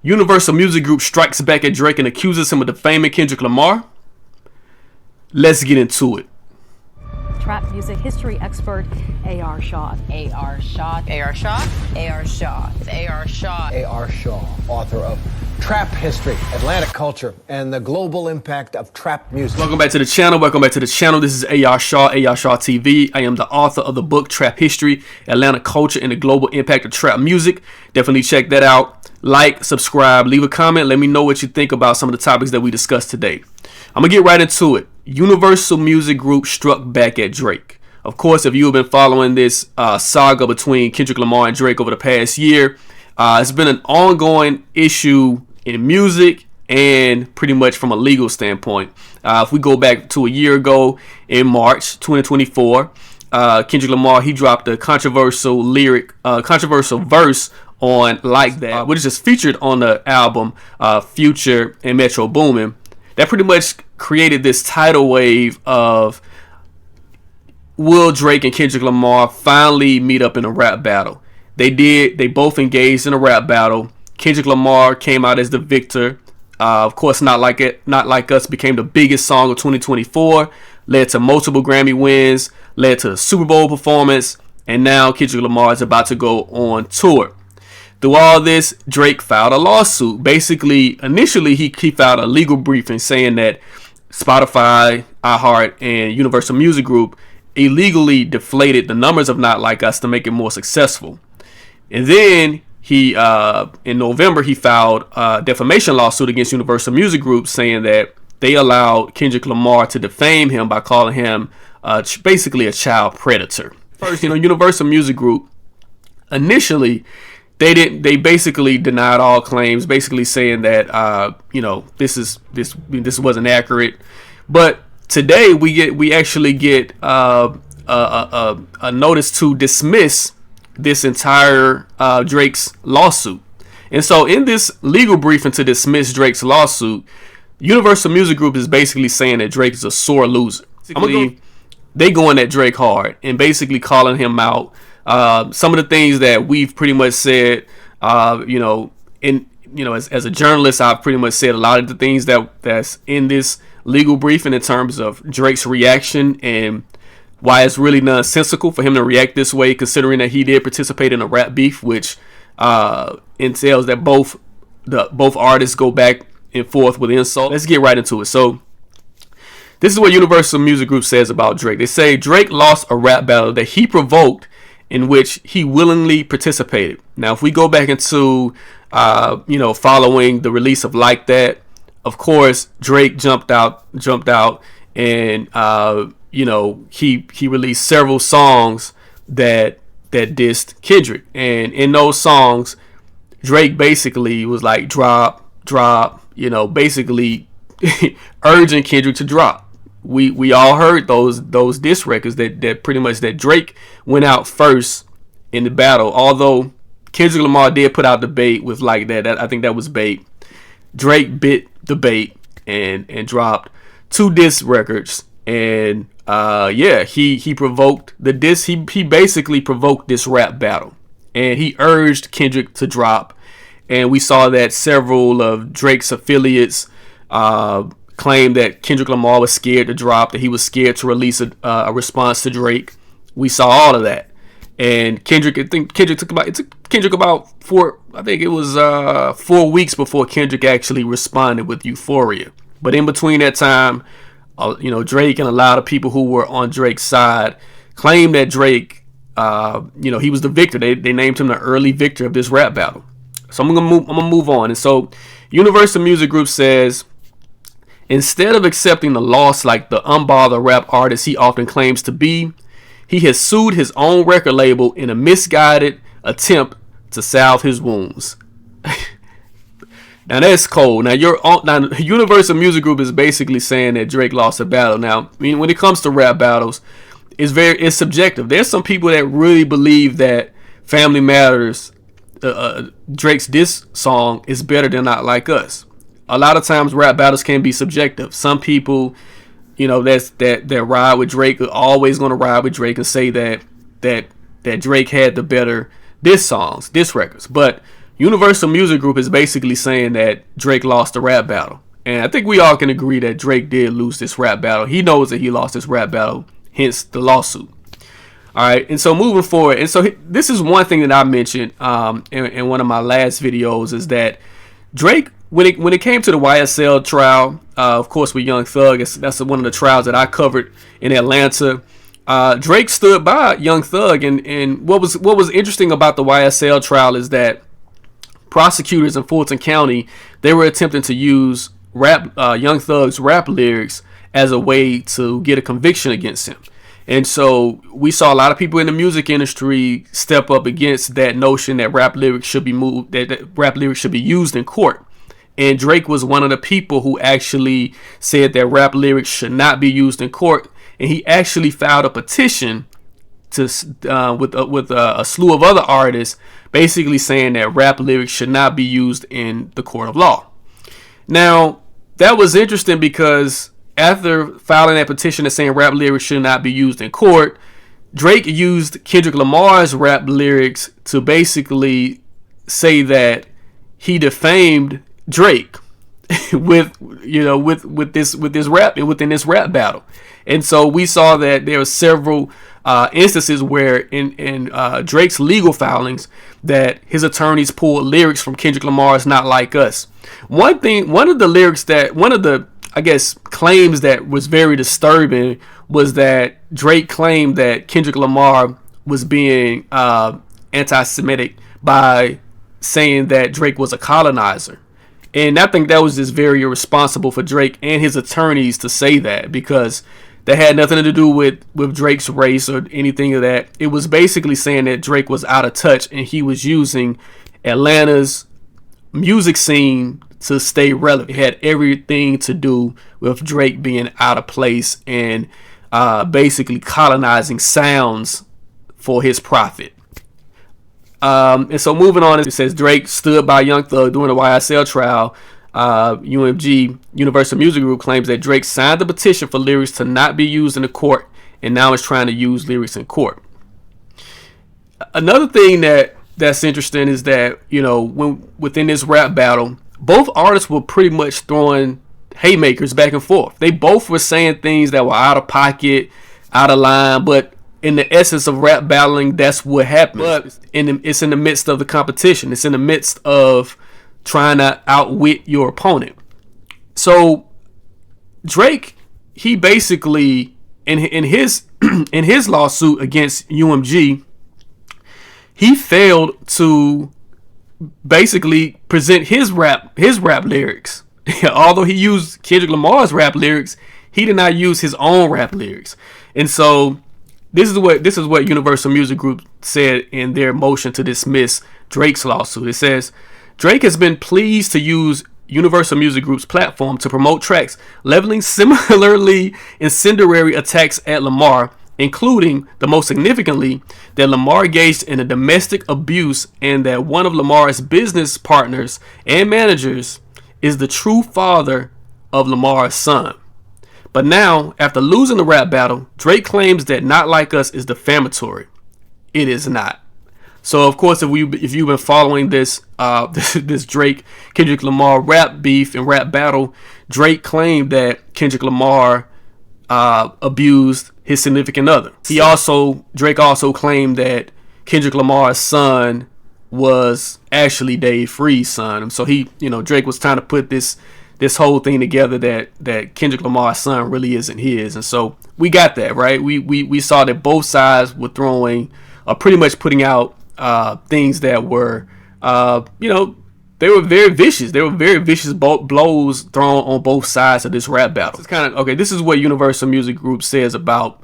Universal Music Group strikes back at Drake and accuses him of defaming Kendrick Lamar. Let's get into it. Trap music history expert A.R. Shaw. A.R. Shaw. A.R. Shaw. A.R. Shaw. A.R. Shaw. A.R. Shaw, author of Trap History, Atlantic Culture, and the Global Impact of Trap Music. Welcome back to the channel. This is A.R. Shaw, A.R. Shaw TV. I am the author of the book Trap History, Atlantic Culture, and the Global Impact of Trap Music. Definitely check that out. Like, subscribe, leave a comment. Let me know what you think about some of the topics that we discussed today. I'm going to get right into it. Universal Music Group struck back at Drake. Of course, if you have been following this saga between Kendrick Lamar and Drake over the past year, it's been an ongoing issue in music and pretty much from a legal standpoint. If we go back to a year ago in March 2024, Kendrick Lamar, he dropped a controversial verse on Like That, which is just featured on the album Future and Metro Boomin. That pretty much created this tidal wave of, will Drake and Kendrick Lamar finally meet up in a rap battle? They did. They both engaged in a rap battle. Kendrick Lamar came out as the victor. Of course, Not Like Us became the biggest song of 2024, led to multiple Grammy wins, led to a Super Bowl performance, and now Kendrick Lamar is about to go on tour. Through all this, Drake filed a lawsuit. Basically, initially, he filed a legal briefing saying that Spotify, iHeart, and Universal Music Group illegally deflated the numbers of Not Like Us to make it more successful. And then he, in November, he filed a defamation lawsuit against Universal Music Group saying that they allowed Kendrick Lamar to defame him by calling him basically a child predator. First, Universal Music Group, initially, they basically denied all claims, basically saying that this wasn't accurate. But today we actually get a notice to dismiss this entire Drake's lawsuit. And so in this legal briefing to dismiss Drake's lawsuit, Universal Music Group is basically saying that Drake is a sore loser. They going at Drake hard and basically calling him out. Some of the things that we've pretty much said, as a journalist, I've pretty much said a lot of the things that's in this legal briefing in terms of Drake's reaction and why it's really nonsensical for him to react this way, considering that he did participate in a rap beef, which entails that both artists go back and forth with insult. Let's get right into it. So this is what Universal Music Group says about Drake. They say Drake lost a rap battle that he provoked, in which he willingly participated. Now, if we go back into, following the release of Like That, of course, Drake jumped out, and he released several songs that dissed Kendrick, and in those songs, Drake basically was like drop, basically urging Kendrick to drop. We all heard those diss records that pretty much that Drake went out first in the battle. Although Kendrick Lamar did put out the bait with Like That. I think that was bait. Drake bit the bait and dropped 2 diss records. And he provoked the diss. He basically provoked this rap battle, and he urged Kendrick to drop. And we saw that several of Drake's affiliates claimed that Kendrick Lamar was scared to drop, that he was scared to release a response to Drake. We saw all of that, and Kendrick took Kendrick about 4 weeks before Kendrick actually responded with Euphoria. But in between that time, Drake and a lot of people who were on Drake's side claimed that Drake, he was the victor. They named him the early victor of this rap battle. So I'm gonna move on. And so Universal Music Group says, instead of accepting the loss like the unbothered rap artist he often claims to be, he has sued his own record label in a misguided attempt to salve his wounds. Now that's cold. Now Universal Music Group is basically saying that Drake lost a battle. Now, I mean, when it comes to rap battles, it's subjective. There's some people that really believe that Family Matters, Drake's diss song, is better than Not Like Us. A lot of times rap battles can be subjective. Some people, that ride with Drake are always going to ride with Drake and say that Drake had the better diss records. But Universal Music Group is basically saying that Drake lost the rap battle. And I think we all can agree that Drake did lose this rap battle. He knows that he lost this rap battle, hence the lawsuit. All right, and so moving forward, and so this is one thing that I mentioned in one of my last videos, is that Drake, when it came to the YSL trial, of course with Young Thug, that's one of the trials that I covered in Atlanta. Drake stood by Young Thug, and what was interesting about the YSL trial is that prosecutors in Fulton County, they were attempting to use Young Thug's rap lyrics as a way to get a conviction against him. And so we saw a lot of people in the music industry step up against that notion that rap lyrics should be moved, that rap lyrics should be used in court. And Drake was one of the people who actually said that rap lyrics should not be used in court. And he actually filed a petition to with a slew of other artists, basically saying that rap lyrics should not be used in the court of law. Now, that was interesting because after filing that petition and saying rap lyrics should not be used in court, Drake used Kendrick Lamar's rap lyrics to basically say that he defamed Drake within this rap battle. And so we saw that there were several instances where in Drake's legal filings that his attorneys pulled lyrics from Kendrick Lamar's Not Like Us. One of the I guess claims that was very disturbing was that Drake claimed that Kendrick Lamar was being anti-Semitic by saying that Drake was a colonizer. And I think that was just very irresponsible for Drake and his attorneys to say that, because that had nothing to do with Drake's race or anything of that. It was basically saying that Drake was out of touch and he was using Atlanta's music scene to stay relevant. It had everything to do with Drake being out of place and basically colonizing sounds for his profit. And so moving on, it says Drake stood by Young Thug during the YSL trial. UMG, Universal Music Group, claims that Drake signed the petition for lyrics to not be used in the court and now is trying to use lyrics in court. Another thing that's interesting is that, when within this rap battle, both artists were pretty much throwing haymakers back and forth. They both were saying things that were out of pocket, out of line, but in the essence of rap battling, that's what happens. But it's in the midst of the competition. It's in the midst of trying to outwit your opponent. So Drake, he basically in his in his lawsuit against UMG, he failed to basically present his rap lyrics. Although he used Kendrick Lamar's rap lyrics, he did not use his own rap lyrics. And so this is what Universal Music Group said in their motion to dismiss Drake's lawsuit. It says Drake has been pleased to use Universal Music Group's platform to promote tracks leveling similarly incendiary attacks at Lamar, including, the most significantly, that Lamar engaged in a domestic abuse and that one of Lamar's business partners and managers is the true father of Lamar's son. But now, after losing the rap battle, Drake claims that Not Like Us is defamatory. It is not. So, of course, if you've been following this this Drake Kendrick Lamar rap beef and rap battle, Drake claimed that Kendrick Lamar abused his significant other. Drake also claimed that Kendrick Lamar's son was actually Dave Free's son. So Drake was trying to put this whole thing together that Kendrick Lamar's son really isn't his. And so we got that, right? We saw that both sides were pretty much putting out things that were, they were very vicious. They were very vicious blows thrown on both sides of this rap battle. It's kind of, okay, this is what Universal Music Group says about,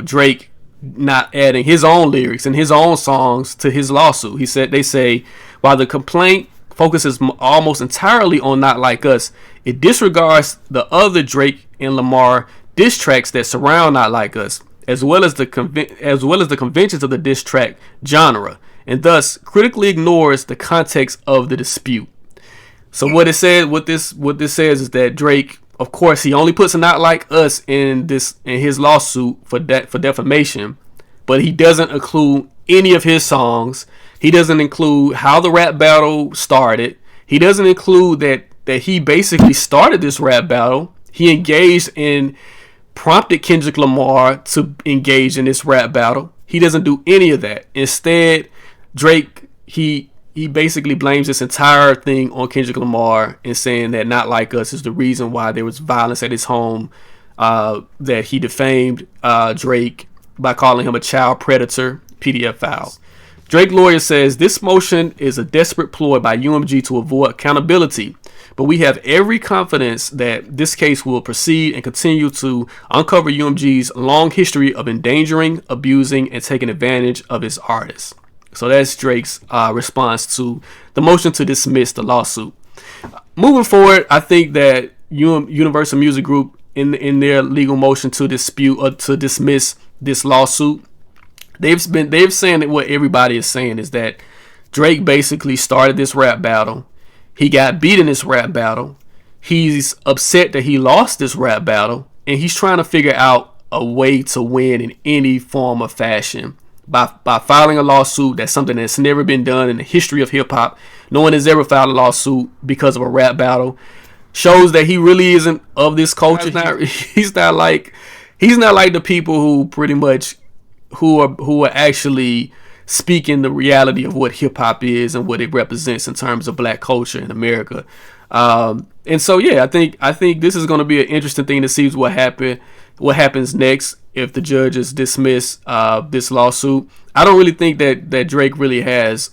Drake not adding his own lyrics and his own songs to his lawsuit. They say, while the complaint focuses almost entirely on Not Like Us, it disregards the other Drake and Lamar diss tracks that surround Not Like Us, as well as the conventions of the diss track genre, and thus critically ignores the context of the dispute. So what this says is that Drake, of course, he only puts Not Like Us in his lawsuit for defamation, but he doesn't include any of his songs. He doesn't include how the rap battle started. He doesn't include that he basically started this rap battle. He engaged and prompted Kendrick Lamar to engage in this rap battle. He doesn't do any of that. Instead, Drake, he basically blames this entire thing on Kendrick Lamar and saying that Not Like Us is the reason why there was violence at his home, that he defamed Drake by calling him a child predator, PDF file. Drake lawyer says this motion is a desperate ploy by UMG to avoid accountability, but we have every confidence that this case will proceed and continue to uncover UMG's long history of endangering, abusing, and taking advantage of his artists. So that's Drake's response to the motion to dismiss the lawsuit. Moving forward, I think that Universal Music Group, in their legal motion to dispute or to dismiss this lawsuit, they've saying that what everybody is saying is that Drake basically started this rap battle. He got beat in this rap battle. He's upset that he lost this rap battle, and he's trying to figure out a way to win in any form or fashion by filing a lawsuit. That's something that's never been done in the history of hip hop. No one has ever filed a lawsuit because of a rap battle. Shows that he really isn't of this culture. He's not like the people who pretty much who are actually speaking the reality of what hip hop is and what it represents in terms of black culture in America. And so yeah, I think this is going to be an interesting thing to see what happens next if the judges dismiss this lawsuit. I don't really think that Drake really has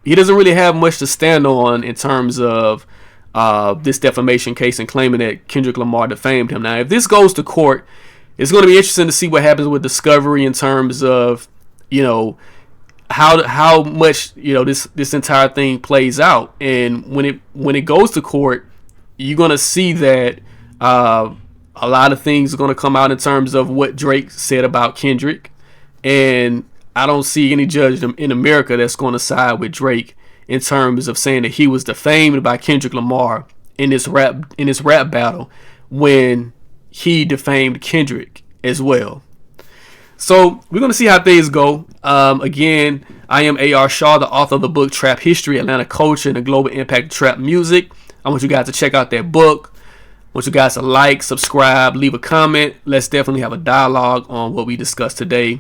he doesn't really have much to stand on in terms of this defamation case and claiming that Kendrick Lamar defamed him. Now, if this goes to court, it's going to be interesting to see what happens with discovery in terms of, you know, how much, you know, this entire thing plays out. And when it goes to court, you're going to see that a lot of things are going to come out in terms of what Drake said about Kendrick. And I don't see any judge in America that's going to side with Drake in terms of saying that he was defamed by Kendrick Lamar in this rap battle when he defamed Kendrick as well. So we're going to see how things go. Again, I am A.R. Shaw, the author of the book Trap History, Atlanta Culture, and the Global Impact of Trap Music. I want you guys to check out that book. I want you guys to like, subscribe, leave a comment. Let's definitely have a dialogue on what we discussed today.